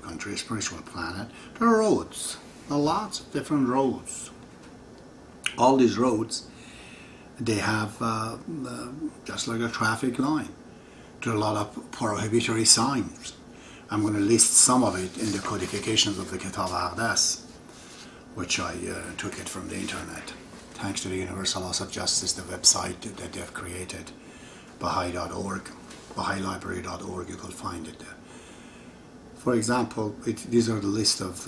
country, a spiritual planet, there are roads. There are lots of different roads. All these roads, they have, just like a traffic line, there are a lot of prohibitory signs. I'm going to list some of it in the codifications of the Kitab al-Aqdas, which I took it from the internet. Thanks to the Universal Laws of Justice, the website that they've created, Baha'i.org, Baha'iLibrary.org, you could find it there. For example, these are the list of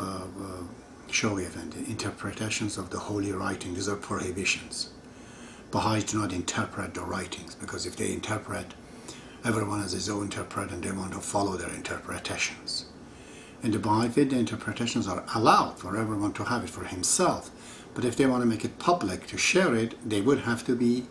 showy event interpretations of the holy writing. These are prohibitions. Baha'is do not interpret the writings, because if they interpret, everyone has his own interpret and they want to follow their interpretations. In the Baha'i faith, the interpretations are allowed for everyone to have it for himself. But if they want to make it public, to share it, they would have to be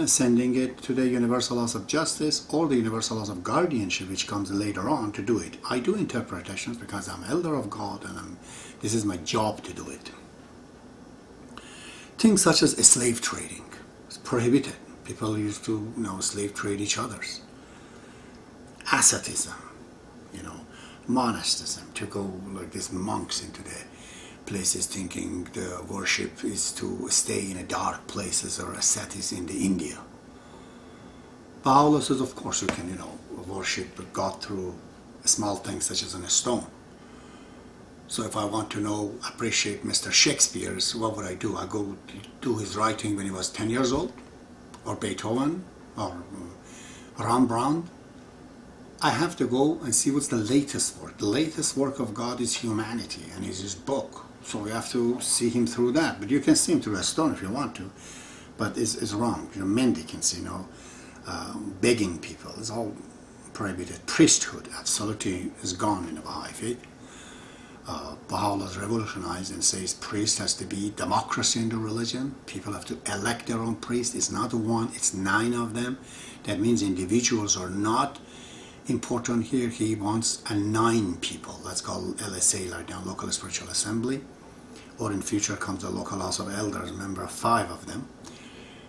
sending it to the Universal Laws of Justice or the Universal Laws of Guardianship, which comes later on, to do it. I do interpretations because I'm elder of God and this is my job to do it. Things such as slave trading is prohibited. People used to, slave trade each other's. Asceticism, monasticism, to go like these monks into the places thinking the worship is to stay in a dark places, or ascetics in the India. Baha'u'llah says, of course you can, worship God through small things such as in a stone. So if I want to appreciate Mr. Shakespeare's, what would I do? I go do his writing when he was 10 years old, or Beethoven, or Rembrandt. I have to go and see what's the latest work. The latest work of God is humanity, and is his book. So we have to see him through that. But you can see him through a stone if you want to. But it's wrong. Mendicants, begging people. It's all prohibited. Priesthood absolutely is gone in the Baha'i faith. Baha'u'llah has revolutionized and says priest has to be democracy in the religion. People have to elect their own priest. It's not one, it's 9 of them. That means individuals are not important here. He wants 9 people. That's called LSA, like now, Local Spiritual Assembly. Or in future comes the Local House of Elders, member of 5 of them.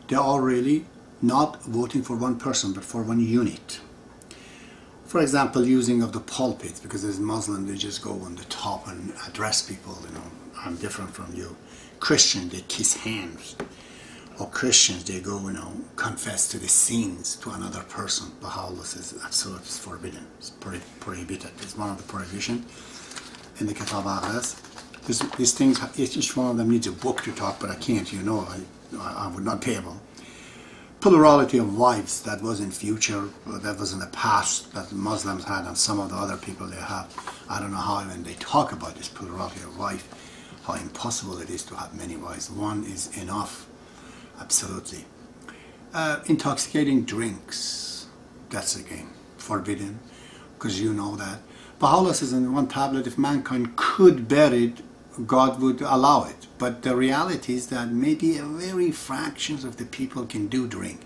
They're all really not voting for one person, but for one unit. For example, using of the pulpit, because as Muslims, they just go on the top and address people, I'm different from you. Christians, they kiss hands. Or Christians, they go, confess to the sins to another person. Baha'u'llah says absolutely it's forbidden. It's prohibited. It's one of the prohibitions in the Kitab al-Aqdas. These things, each one of them needs a book to talk, but I can't, I would not be able. Plurality of wives, that was in future, that was in the past, that Muslims had, and some of the other people they have. I don't know how when they talk about this plurality of wife, how impossible it is to have many wives. One is enough, absolutely. Intoxicating drinks, that's again forbidden, because you know that. Baha'u'llah says in one tablet, if mankind could bear it, God would allow it. But the reality is that maybe a very fractions of the people can do drink,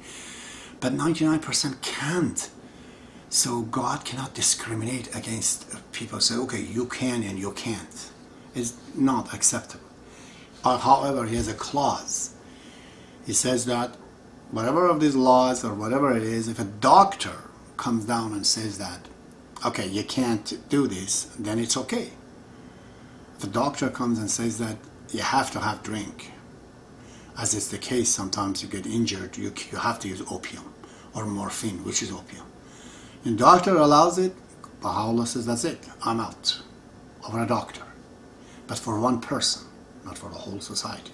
but 99% can't. So God cannot discriminate against people. Say, okay, you can and you can't. It's not acceptable. However, he has a clause. He says that whatever of these laws or whatever it is, if a doctor comes down and says that, okay, you can't do this, then it's okay. If a doctor comes and says that you have to have drink, as is the case, sometimes you get injured, you have to use opium or morphine, which is opium. And the doctor allows it, Baha'u'llah says that's it, I'm out over a doctor. But for one person, not for the whole society.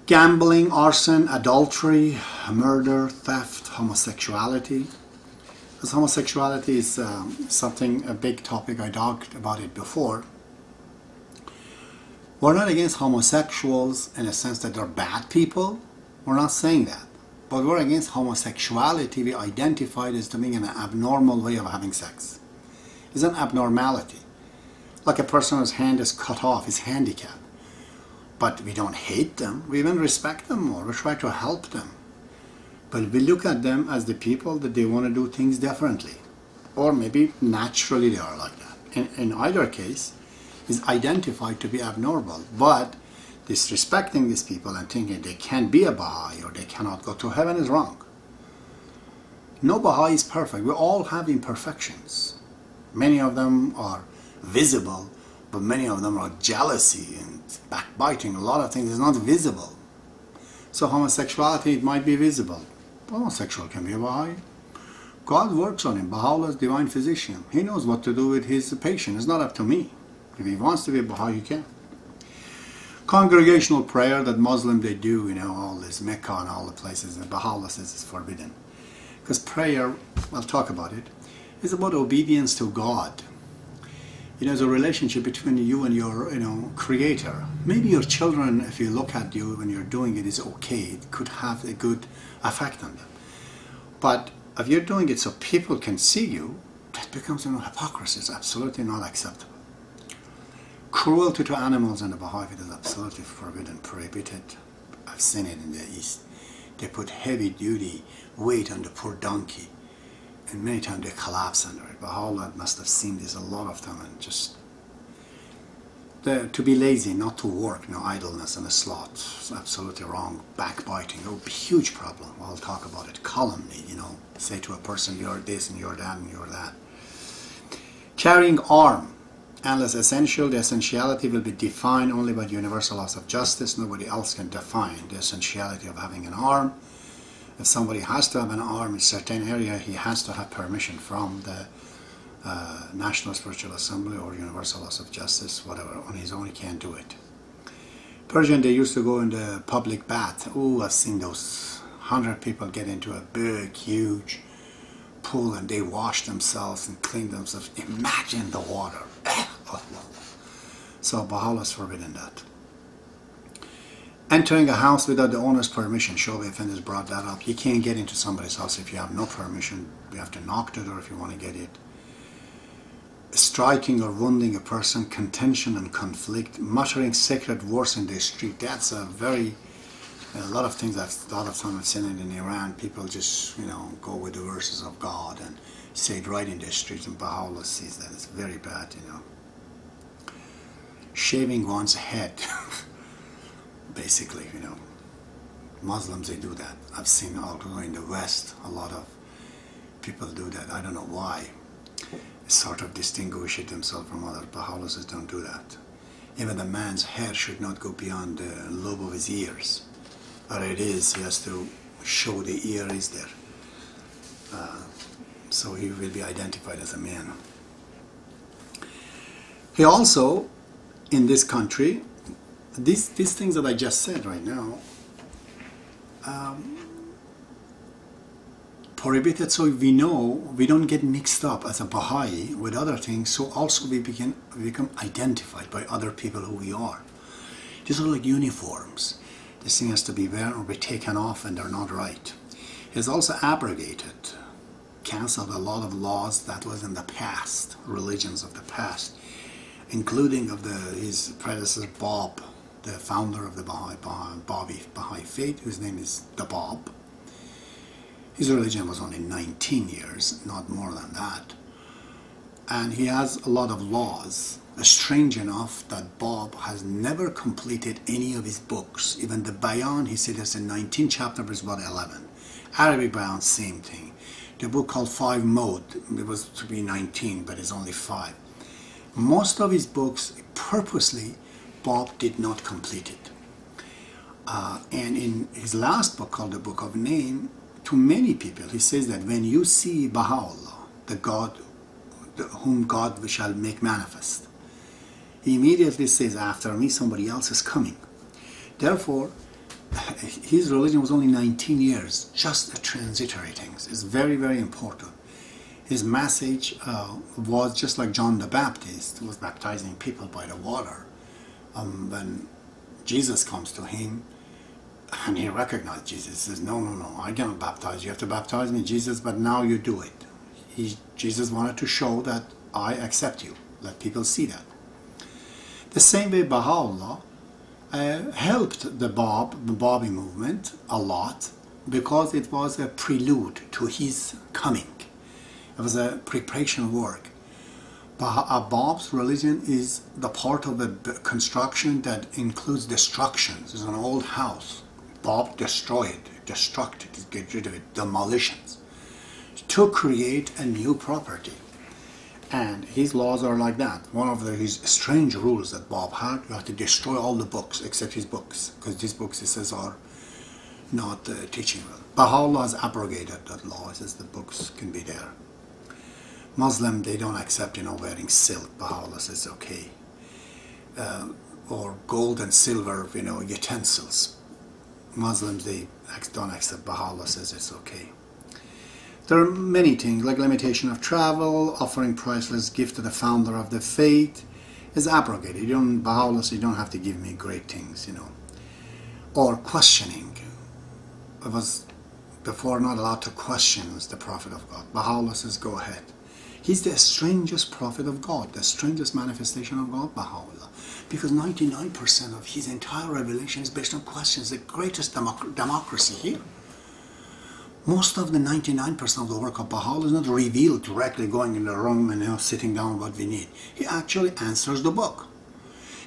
Gambling, arson, adultery, murder, theft, homosexuality. Because homosexuality is a big topic, I talked about it before. We're not against homosexuals in a sense that they're bad people. We're not saying that. But we're against homosexuality. We identify it as being an abnormal way of having sex. It's an abnormality. Like a person whose hand is cut off, is handicapped. But we don't hate them. We even respect them more. We try to help them. But we look at them as the people that they want to do things differently. Or maybe naturally they are like that. In either case, is identified to be abnormal. But disrespecting these people and thinking they can't be a Baha'i or they cannot go to heaven is wrong. No Baha'i is perfect. We all have imperfections. Many of them are visible, but many of them are jealousy and backbiting. A lot of things is not visible. So homosexuality, it might be visible. Homosexual can be a Baha'i. God works on him. Baha'u'llah is divine physician. He knows what to do with his patient. It's not up to me. If he wants to be a Baha'i, he can. Congregational prayer that Muslim they do, you know, all this Mecca and all the places, and Baha'u'llah says it's forbidden. Because prayer, I'll talk about it, is about obedience to God. You know, it's a relationship between you and your, you know, creator. Maybe your children, if you look at you when you're doing it, is okay. It could have a good effect on them. But if you're doing it so people can see you, that becomes, you know, hypocrisy. It's absolutely not acceptable. Cruelty to animals in the Baha'i faith is absolutely forbidden, prohibited. I've seen it in the East. They put heavy duty weight on the poor donkey, and many times they collapse under it. Baha'u'llah must have seen this a lot of time, and just to be lazy, not to work, no idleness and a sloth. It's absolutely wrong. Backbiting, a huge problem. I'll talk about it. Calumny, you know, say to a person, you're this and you're that and you're that. Carrying arm, unless essential, the essentiality will be defined only by the universal laws of justice. Nobody else can define the essentiality of having an arm. If somebody has to have an arm in a certain area, he has to have permission from the National Spiritual Assembly or Universal Laws of Justice, whatever. On his own, he can't do it. Persian, they used to go in the public bath. Oh, I've seen those 100 people get into a big, huge pool and they wash themselves and clean themselves. Imagine the water. So Baha'u'llah has forbidden that. Entering a house without the owner's permission. Shobi Effendi has brought that up. You can't get into somebody's house if you have no permission. You have to knock the door if you want to get it. Striking or wounding a person, contention and conflict, muttering sacred words in the street. That's a lot of things a lot of time I've seen it in Iran. People just, you know, go with the verses of God and say it right in the street, and Baha'u'llah sees that. It's very bad, you know. Shaving one's head. Basically, you know, Muslims, they do that. I've seen also in the West, a lot of people do that. I don't know why. Sort of distinguish it themselves from others. Baha'u'llah says don't do that. Even the man's hair should not go beyond the lobe of his ears. Or it is, he has to show the ear is there. So he will be identified as a man. He also, in this country, these things that I just said right now, prohibited, so we know we don't get mixed up as a Baha'i with other things, so also we become identified by other people who we are. These are like uniforms. This thing has to be worn or be taken off, and they're not right. He has also abrogated, cancelled a lot of laws that was in the past, religions of the past, including of his predecessor Bab, the founder of the Baha'i faith, whose name is the Bab. His religion was only 19 years, not more than that. And he has a lot of laws. Strange enough that Bab has never completed any of his books. Even the Bayan, he said there's a 19 chapter, but it's about 11. Arabic Bayan, same thing. The book called 5 Mode, it was to be 19, but it's only 5. Most of his books, purposely, Bab did not complete it. And in his last book called the Book of Name, to many people, he says that when you see Baha'u'llah, the God, whom God shall make manifest, he immediately says, after me somebody else is coming. Therefore, his religion was only 19 years, just a transitory thing. It's very, very important. His message was just like John the Baptist, who was baptizing people by the water. When Jesus comes to him, and he recognized Jesus, he says, no, I cannot baptize you. You have to baptize me, Jesus, but now you do it. Jesus wanted to show that I accept you. Let people see that. The same way Baha'u'llah helped the Babi movement a lot, because it was a prelude to his coming. It was a preparation work. Bab's religion is the part of the construction that includes destructions. It's an old house. Bab destroyed, destructed, get rid of it, demolitions, to create a new property. And his laws are like that. One of his strange rules that Bob had, you have to destroy all the books except his books, because these books, he says, are not teachable. Baha'u'llah has abrogated that law. He says the books can be there. Muslim, they don't accept, wearing silk. Baha'u'llah says okay. Or gold and silver, utensils. Muslims, they don't accept. Baha'u'llah says it's okay. There are many things, like limitation of travel, offering priceless gift to the founder of the faith is abrogated. Baha'u'llah says you don't have to give me great things, Or questioning. It was before not allowed to question was the Prophet of God. Baha'u'llah says go ahead. He's the strangest prophet of God, the strangest manifestation of God, Baha'u'llah. Because 99% of his entire revelation is based on questions, the greatest democracy here. Most of the 99% of the work of Baha'u'llah is not revealed directly going in the room and sitting down what we need. He actually answers the book.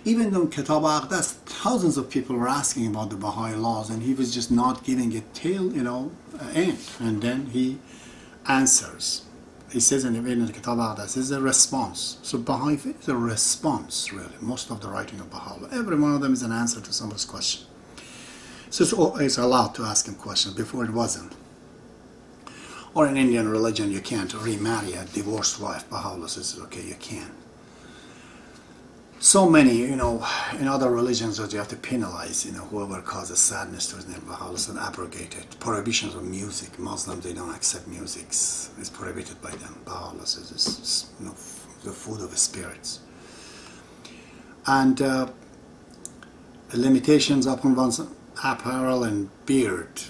Even though Kitab al-Aqdas, thousands of people were asking about the Baha'i laws and he was just not giving it till, end. And then he answers. He says in the Kitab al-Aqdas, is a response. So Baha'i faith is a response, really. Most of the writing of Baha'u'llah, every one of them is an answer to somebody's question. So it's allowed to ask him questions. Before it wasn't. Or in Indian religion, you can't remarry a divorced wife. Baha'u'llah says, okay, you can. So many, in other religions that you have to penalize, whoever causes sadness to his name. Baha'u'llah said, abrogated. Prohibitions of music. Muslims, they don't accept music. It's prohibited by them. Baha'u'llah says it's the food of the spirits. And limitations upon one's apparel and beard,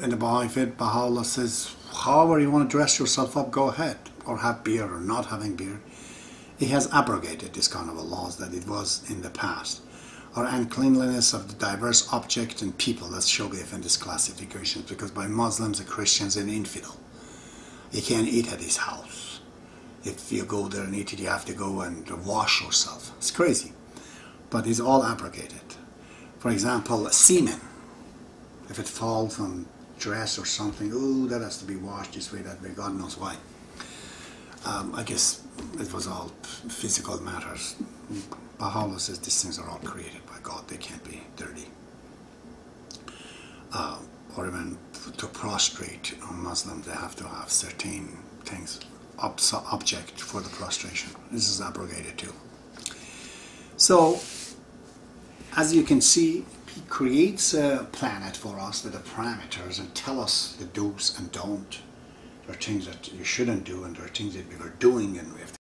in the Baha'i faith, Baha'u'llah says, however you want to dress yourself up, go ahead, or have beard or not having beard. He has abrogated this kind of laws that it was in the past. Or uncleanliness of the diverse objects and people, that's shogif in this classification, because by Muslims, the Christians, and infidel, you can't eat at his house. If you go there and eat it, you have to go and wash yourself. It's crazy. But it's all abrogated. For example, semen. If it falls on dress or something, oh, that has to be washed this way, that way, God knows why. I guess it was all physical matters. Baha'u'llah says these things are all created by God, they can't be dirty. Or even to prostrate a Muslim, they have to have certain things, object for the prostration. This is abrogated too. So, as you can see, he creates a planet for us with the parameters and tell us the do's and don't. There are things that you shouldn't do and there are things that we were doing and we have